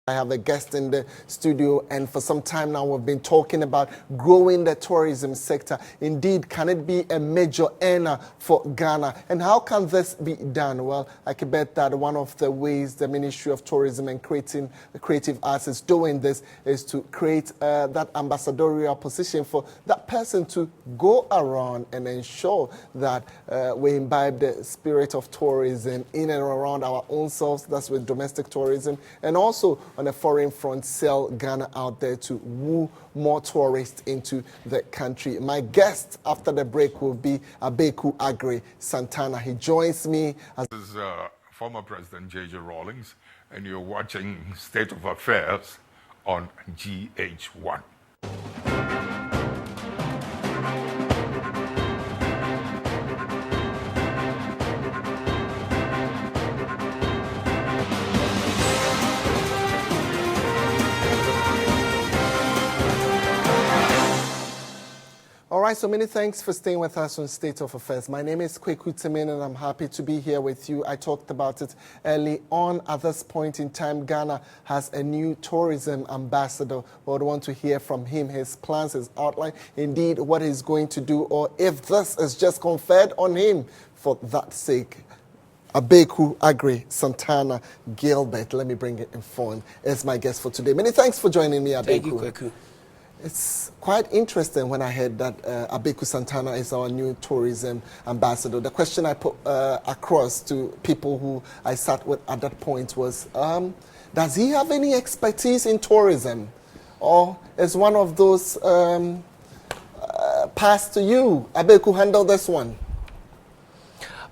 I have a guest in the studio, and for some time now we've been talking about growing the tourism sector. Indeed, can it be a major earner for Ghana? And how can this be done? Well, I can bet that one of the ways the Ministry of Tourism and Creative Arts is doing this is to create that ambassadorial position for that person to go around and ensure that we imbibe the spirit of tourism in and around our own selves. That's with domestic tourism, and also on a foreign front, sell Ghana out there to woo more tourists into the country. My guest after the break will be Abeku Aggrey Santana. He joins me as former President J.J. Rawlings, and you're watching State of Affairs on GhOne. All right, so many thanks for staying with us on State of Affairs. My name is Kweku Timin, and I'm happy to be here with you. I talked about it early on. At this point in time, Ghana has a new tourism ambassador. We would want to hear from him, his plans, his outline, indeed what he's going to do, or if this is just conferred on him for that sake. Abeku Aggrey Santana Gilbert, let me bring it in phone, is my guest for today. Many thanks for joining me, Abeku. Thank you, Kweku. It's quite interesting when I heard that Abeku Santana is our new tourism ambassador. The question I put across to people who I sat with at that point was, does he have any expertise in tourism? Or is one of those passed to you? Abeku, handle this one.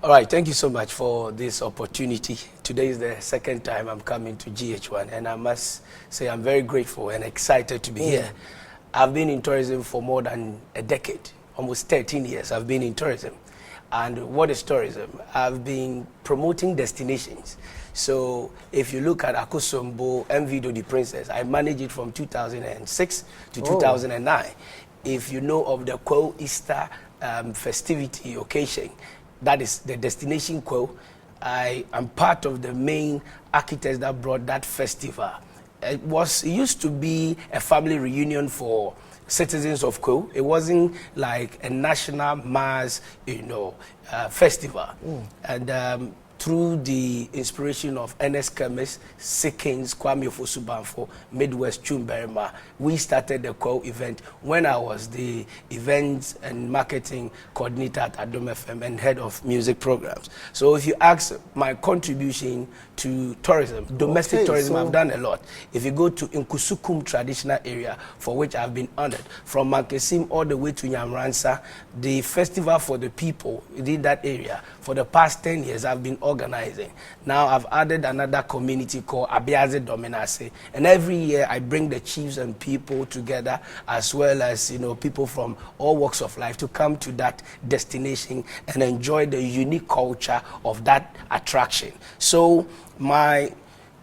All right, thank you so much for this opportunity. Today is the second time I'm coming to GhOne, and I must say I'm very grateful and excited to be here. I've been in tourism for more than a decade, almost 13 years I've been in tourism. And what is tourism? I've been promoting destinations. So if you look at Akosombo, Mvido the Princess, I managed it from 2006 to 2009. If you know of the Quo Easter festivity occasion, that is the destination Quo. I am part of the main architects that brought that festival. It used to be a family reunion for citizens of Quo. It wasn't like a national mass, festival. And through the inspiration of Ernest Kemis, Sikins, Kwame Ofosu-Banfo, Midwest Chumberima, we started the Quo event when I was the events and marketing coordinator at Adom FM and head of music programs. So if you ask my contribution to tourism, domestic tourism, I've done a lot. If you go to Nkusukum traditional area, for which I've been honored, from Mankesim all the way to Nyamransa, the festival for the people in that area, for the past 10 years, I've been organizing. Now I've added another community called Abiaze Dominase, and every year I bring the chiefs and people together, as well as people from all walks of life, to come to that destination and enjoy the unique culture of that attraction. So my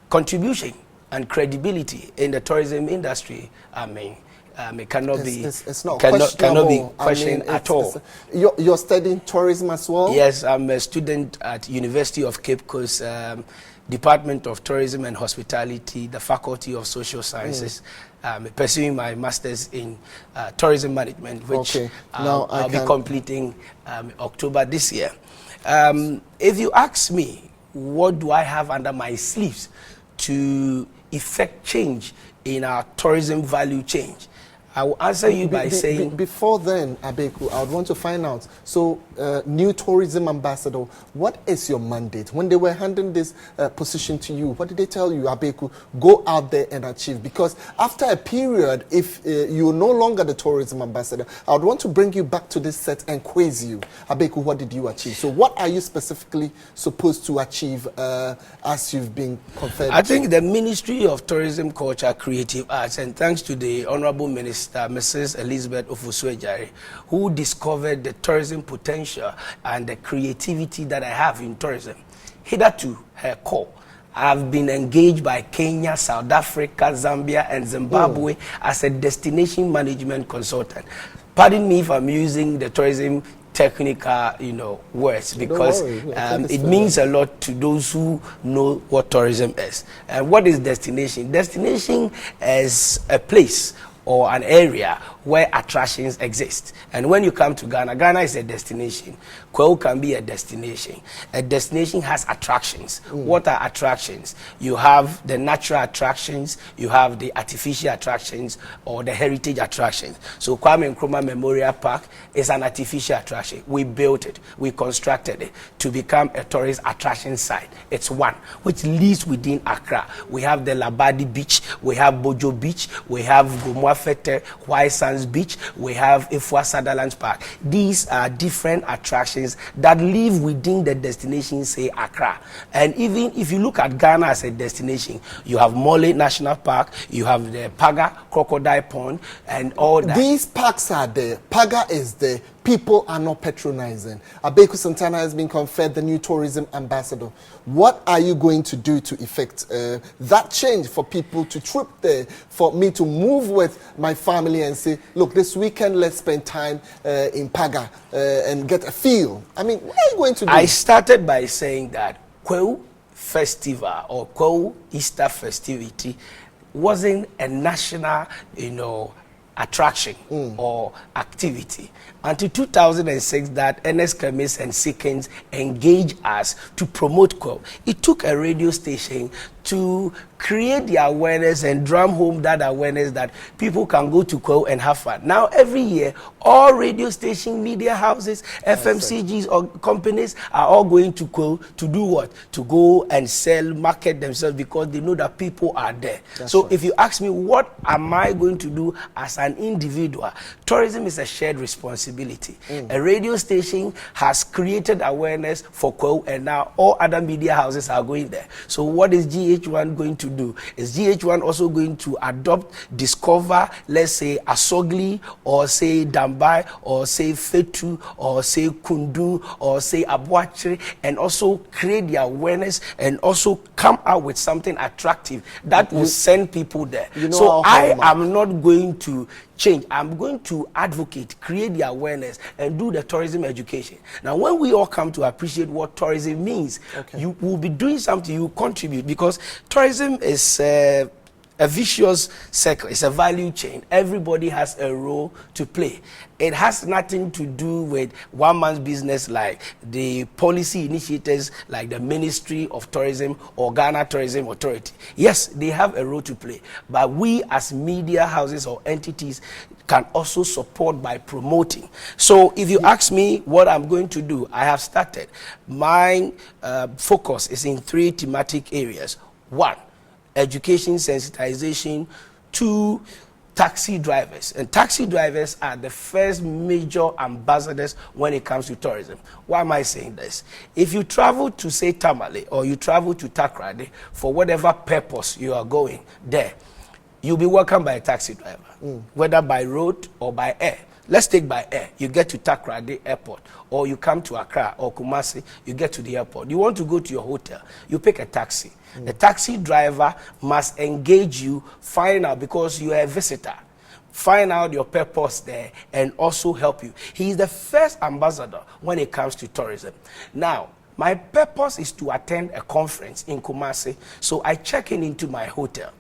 contribution and credibility in the tourism industry, it cannot be questioned at all. You're studying tourism as well? Yes, I'm a student at University of Cape Coast, Department of Tourism and Hospitality, the Faculty of Social Sciences, pursuing my master's in tourism management, which I'll be completing October this year. If you ask me, what do I have under my sleeves to effect change in our tourism value change? I will answer you by saying... Before then, Abeku, I would want to find out, so new tourism ambassador, what is your mandate? When they were handing this position to you, what did they tell you, Abeku? Go out there and achieve. Because after a period, if you're no longer the tourism ambassador, I would want to bring you back to this set and quiz you. Abeku, what did you achieve? So what are you specifically supposed to achieve as you've been conferred? I think the Ministry of Tourism, Culture, Creative Arts, and thanks to the Honorable Minister, Mrs. Elizabeth Ofosu-Ejari, who discovered the tourism potential and the creativity that I have in tourism. Hitherto, her call, I've been engaged by Kenya, South Africa, Zambia, and Zimbabwe as a destination management consultant. Pardon me if I'm using the tourism technical, words, because it means a lot to those who know what tourism is. And what is destination? Destination is a place or an area where attractions exist. And when you come to Ghana, Ghana is a destination. Kweu can be a destination. A destination has attractions. What are attractions? You have the natural attractions, you have the artificial attractions, or the heritage attractions. So Kwame Nkrumah Memorial Park is an artificial attraction. We built it, we constructed it to become a tourist attraction site. It's one, which lives within Accra. We have the Labadi Beach, we have Bojo Beach, we have Gomwafete, White Sands Beach, we have Ifwa Sutherland Park. These are different attractions that live within the destination, say Accra. And even if you look at Ghana as a destination, you have Mole National Park, you have the Paga Crocodile Pond, and all that. These parks are there. Paga is there. People are not patronizing. Abeku Santana has been conferred the new tourism ambassador. What are you going to do to effect that change for people to trip there, for me to move with my family and say, look, this weekend let's spend time in Paga and get a feel? I mean, what are you going to do? I started by saying that Kweu Festival or Kweu Easter festivity wasn't a national, attraction or activity until 2006 that Ernest Kemis and Seekins engaged us to promote Kweu. It took a radio station to create the awareness and drum home that awareness that people can go to Kweu and have fun. Now, every year, all radio station, media houses, FMCGs or companies are all going to Kweu to do what? To go and sell, market themselves, because they know that people are there. So if you ask me, what am I going to do as an individual? Tourism is a shared responsibility. A radio station has created awareness for Kweu, and now all other media houses are going there. So what is GH1 going to do? Is GH1 also going to adopt, discover, let's say Asogli, or say Dambai, or say Fetu, or say Kundu, or say Abuachiri, and also create the awareness and also come out with something attractive that will send people there? So I am not going to change. I'm going to advocate, create the awareness, and do the tourism education. Now, when we all come to appreciate what tourism means, you will be doing something, you contribute, because tourism is a vicious circle. It's a value chain. Everybody has a role to play. It has nothing to do with one man's business like the policy initiators like the Ministry of Tourism or Ghana Tourism Authority. Yes, they have a role to play, but we as media houses or entities can also support by promoting. So if you ask me what I'm going to do, I have started. My focus is in 3 thematic areas. 1, education sensitization. 2, taxi drivers. And taxi drivers are the first major ambassadors when it comes to tourism. Why am I saying this? If you travel to, say, Tamale, or you travel to Takrade for whatever purpose you are going there, you'll be welcomed by a taxi driver, whether by road or by air. Let's take by air. You get to Takrade Airport, or you come to Accra or Kumasi, you get to the airport. You want to go to your hotel, you pick a taxi. The taxi driver must engage you, find out, because you are a visitor, find out your purpose there and also help you. He is the first ambassador when it comes to tourism. Now, my purpose is to attend a conference in Kumasi, so I check into my hotel.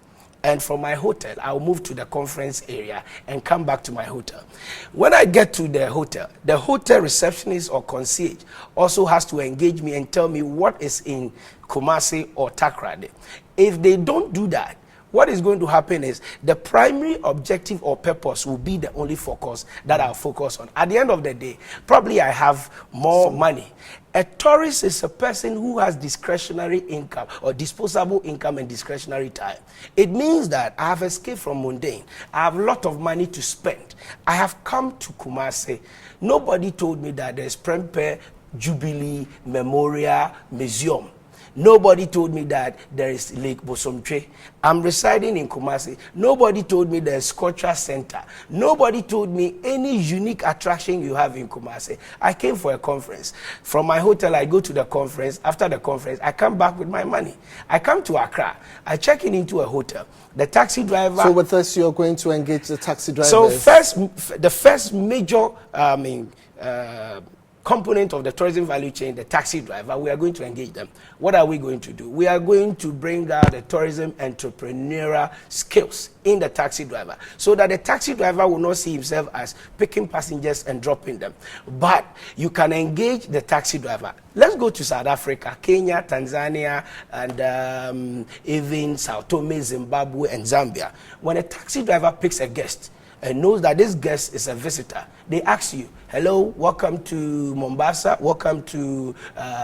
And from my hotel, I'll move to the conference area and come back to my hotel. When I get to the hotel receptionist or concierge also has to engage me and tell me what is in Kumasi or Takrade. If they don't do that, what is going to happen is the primary objective or purpose will be the only focus that I'll focus on. At the end of the day, probably I have more money. A tourist is a person who has discretionary income or disposable income and discretionary time. It means that I have escaped from mundane. I have a lot of money to spend. I have come to Kumasi. Nobody told me that there's Prempeh Jubilee Memorial Museum. Nobody told me that there is Lake Bosomtwe. I'm residing in Kumasi. Nobody told me there's Cultural Center. Nobody told me any unique attraction you have in Kumasi. I came for a conference. From my hotel, I go to the conference. After the conference, I come back with my money. I come to Accra. I check into a hotel. The taxi driver... So with this, you're going to engage the taxi drivers? So the first major component of the tourism value chain, the taxi driver, we are going to engage them. What are we going to do? We are going to bring out the tourism entrepreneurial skills in the taxi driver, so that the taxi driver will not see himself as picking passengers and dropping them. But you can engage the taxi driver. Let's go to South Africa, Kenya, Tanzania, and even Sao Tome, Zimbabwe, and Zambia. When a taxi driver picks a guest and knows that this guest is a visitor, they ask you, hello, welcome to Mombasa, welcome to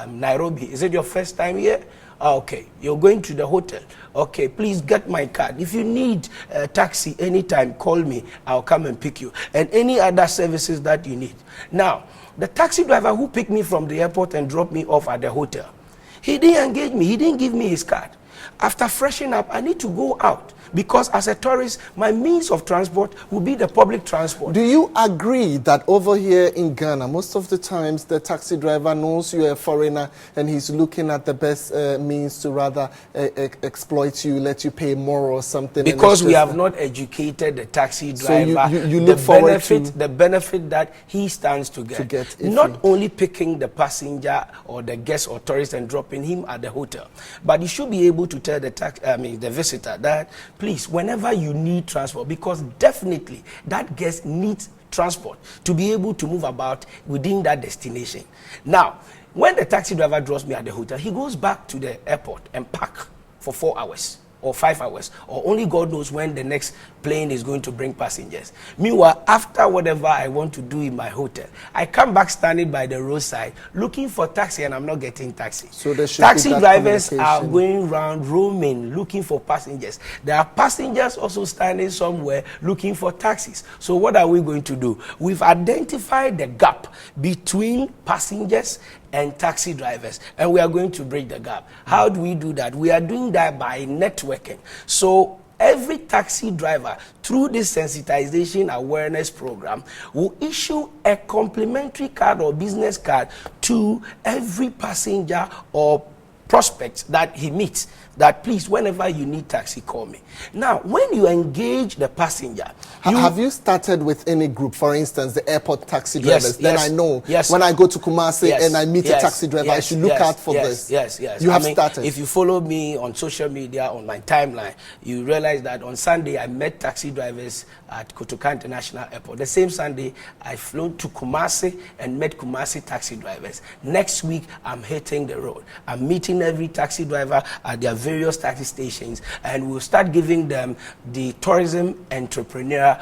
Nairobi. Is it your first time here? Okay, you're going to the hotel. Okay, please get my card. If you need a taxi anytime, call me. I'll come and pick you. And any other services that you need. Now, the taxi driver who picked me from the airport and dropped me off at the hotel, he didn't engage me. He didn't give me his card. After freshening up, I need to go out, because as a tourist, my means of transport will be the public transport. Do you agree that over here in Ghana, most of the times the taxi driver knows you're a foreigner and he's looking at the best means to rather exploit you, let you pay more or something? Because we have not educated the taxi driver. So you look forward to the benefit that he stands to get. Not only picking the passenger or the guest or tourist and dropping him at the hotel, but you should be able to tell the visitor that, please, whenever you need transport, because definitely that guest needs transport to be able to move about within that destination. Now, when the taxi driver drops me at the hotel, he goes back to the airport and park for 4 hours or 5 hours, or only God knows when the next plane is going to bring passengers. Meanwhile, after whatever I want to do in my hotel, I come back standing by the roadside looking for taxi, and I'm not getting taxi. So taxi drivers are going around roaming, looking for passengers. There are passengers also standing somewhere looking for taxis. So what are we going to do? We've identified the gap between passengers and taxi drivers, and we are going to bridge the gap. How do we do that? We are doing that by networking. So every taxi driver, through this sensitization awareness program, will issue a complimentary card or business card to every passenger or prospect that he meets, that please, whenever you need taxi, call me. Now, when you engage the passenger, have you started with any group, for instance, the airport taxi drivers? Then I know when I go to Kumasi and I meet a taxi driver, I should look out for this. Yes. You have started. If you follow me on social media, on my timeline, you realize that on Sunday I met taxi drivers at Kotoka International Airport. The same Sunday, I flew to Kumasi and met Kumasi taxi drivers. Next week, I'm hitting the road. I'm meeting every taxi driver at their various taxi stations, and we'll start giving them the tourism entrepreneur,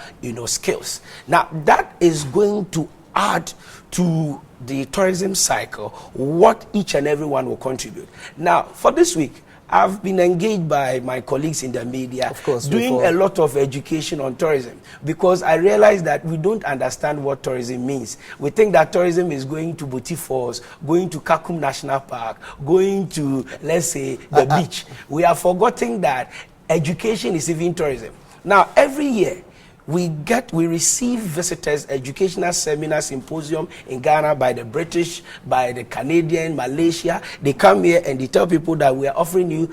skills. Now, that is going to add to the tourism cycle what each and every one will contribute. Now, for this week, I've been engaged by my colleagues in the media, doing a lot of education on tourism, because I realize that we don't understand what tourism means. We think that tourism is going to Boti Falls, going to Kakum National Park, going to, let's say, the beach. We are forgetting that education is even tourism. Now, every year, we receive visitors, educational seminar symposium in Ghana by the British, by the Canadian, Malaysia. They come here and they tell people that we are offering you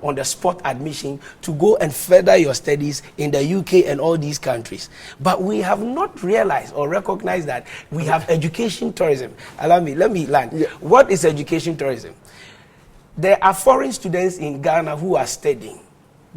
on the spot admission to go and further your studies in the UK and all these countries. But we have not realized or recognized that we have education tourism. Let me land. Yeah. What is education tourism? There are foreign students in Ghana who are studying.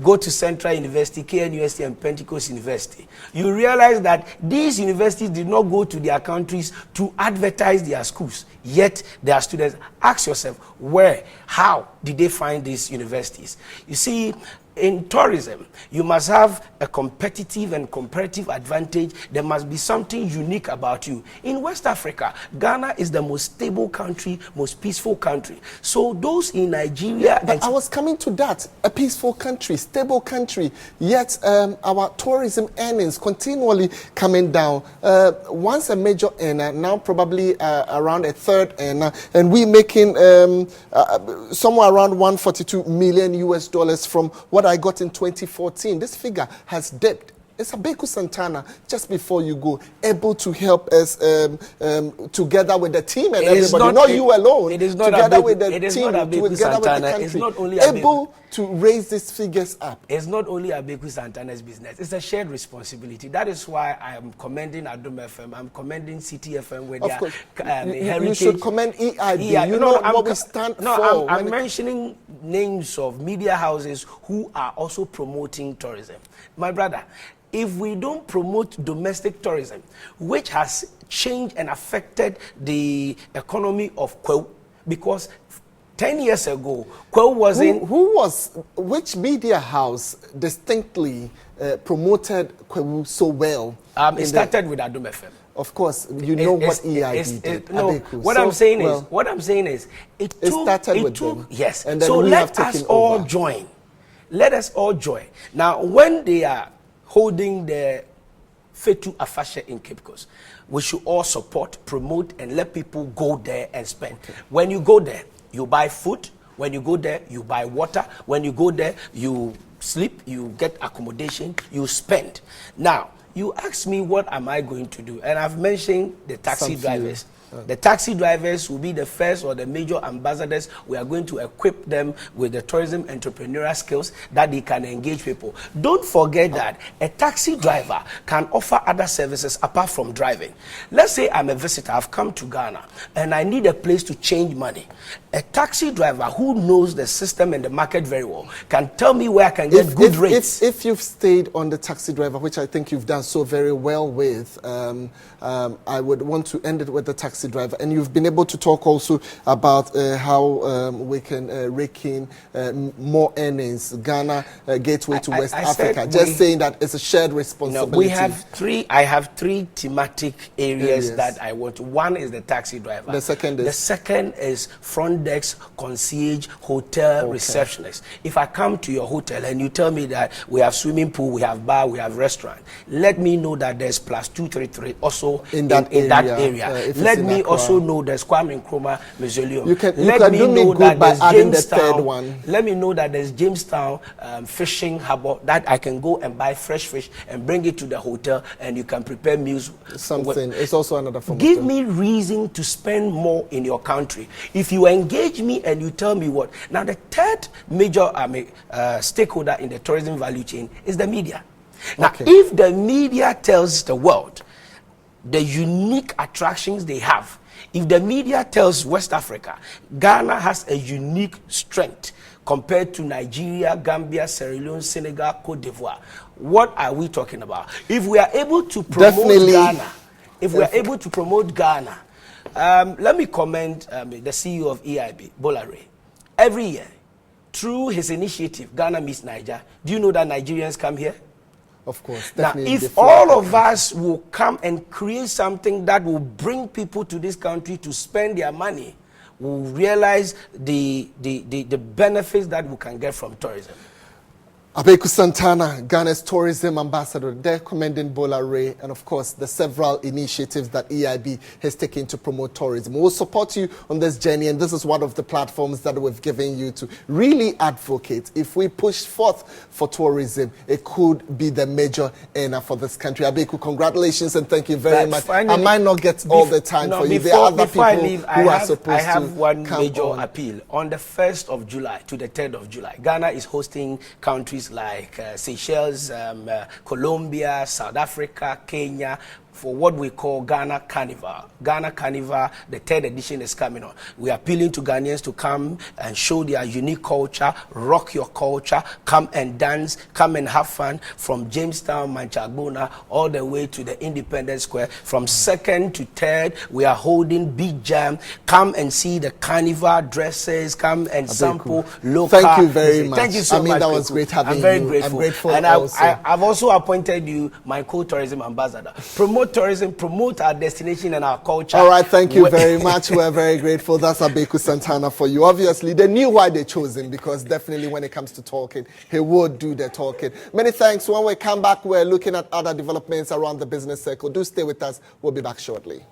Go to Central University, KNUST, and Pentecost University. You realize that these universities did not go to their countries to advertise their schools. Yet, their students. Ask yourself, where, how did they find these universities? You see, in tourism, you must have a competitive and comparative advantage. There must be something unique about you. In West Africa, Ghana is the most stable country, most peaceful country. So those in Nigeria... But I was coming to that. A peaceful country, stable country. Yet our tourism earnings continually coming down. Once a major earner, now probably around a third earner, and we making somewhere around $142 million US from what I got in 2014. This figure has dipped. Is Abeku Santana, just before you go, able to help us together with the team and everybody, not you alone, it is not together Abeku, with the it is team, not Abeku together Santana, with the country, it's not only able to raise these figures up? It's not only Abeku Santana's business. It's a shared responsibility. That is why I am commending Adom FM. I'm commending City FM with their heritage. You should commend EIB. You know what we stand for. I'm mentioning names of media houses who are also promoting tourism. My brother, if we don't promote domestic tourism, which has changed and affected the economy of Kwewu, because 10 years ago, Kwewu was which media house distinctly promoted Kwewu so well? It started with Adom FM. Of course, you know what EIB did. What I'm saying is, it started with them. Yes. And then so let us all over. join. Let us all join. Now, when they are holding the Fetu Afashe in Cape Coast, we should all support, promote, and let people go there and spend. Okay. When you go there, you buy food. When you go there, you buy water. When you go there, you sleep, you get accommodation, you spend. Now, you ask me what am I going to do, and I've mentioned the taxi drivers. The taxi drivers will be the first or the major ambassadors. We are going to equip them with the tourism entrepreneurial skills that they can engage people. Don't forget that a taxi driver can offer other services apart from driving. Let's say I'm a visitor, I've come to Ghana, and I need a place to change money. A taxi driver who knows the system and the market very well can tell me where I can get good rates. If you've stayed on the taxi driver, which I think you've done so very well with, I would want to end it with the taxi driver. And you've been able to talk also about how we can rake in more earnings, Ghana gateway to West Africa. Just saying that it's a shared responsibility. I have three thematic areas that I want. One is the taxi driver. The second is? The second is front desk, concierge, hotel receptionist. If I come to your hotel and you tell me that we have swimming pool, we have bar, we have restaurant, let me know that there's +233 also in that area. Let me also know there's Kwame Nkrumah Mausoleum. You can do me good by adding the third one. Let me know that there's Jamestown fishing harbor that I can go and buy fresh fish and bring it to the hotel and you can prepare meals. It's also another form. Give me reason to spend more in your country. If you engage me and you tell me what. Now the third major stakeholder in the tourism value chain is the media. Now if the media tells the world the unique attractions they have, if the media tells West Africa, Ghana has a unique strength compared to Nigeria, Gambia, Sierra Leone, Senegal, Cote d'Ivoire, what are we talking about? If we are able to promote Ghana, let me commend the CEO of EIB, Bolare. Every year, through his initiative, Ghana Meets Niger, do you know that Nigerians come here? Of course. Now, if all of us will come and create something that will bring people to this country to spend their money, we'll realize the benefits that we can get from tourism. Abeku Santana, Ghana's tourism ambassador, they're commending Bolare and, of course, the several initiatives that EIB has taken to promote tourism. We'll support you on this journey, and this is one of the platforms that we've given you to really advocate. If we push forth for tourism, it could be the major earner for this country. Abeku, congratulations and thank you very much. Finally, I might not get all the time for you. There are other people who are supposed to I have one major appeal. On the 1st of July to the 3rd of July, Ghana is hosting countries like Seychelles, Colombia, South Africa, Kenya, for what we call Ghana Carnival. Ghana Carnival, the 3rd edition is coming on. We are appealing to Ghanaians to come and show their unique culture, rock your culture, come and dance, come and have fun from Jamestown, Manchagbona, all the way to the Independence Square. From 2nd to 3rd, we are holding big jam. Come and see the carnival dresses, come and sample local. Thank you very much. Thank you so much. That was great having you. I'm very grateful. I'm grateful and also. I've also appointed you my co-tourism ambassador. Promote tourism, promote our destination and our culture. All right, thank you very much. We're very grateful. That's Abeku Santana for you. Obviously, they knew why they chose him, because definitely when it comes to talking, he would do the talking. Many thanks. When we come back, we're looking at other developments around the business circle. Do stay with us. We'll be back shortly.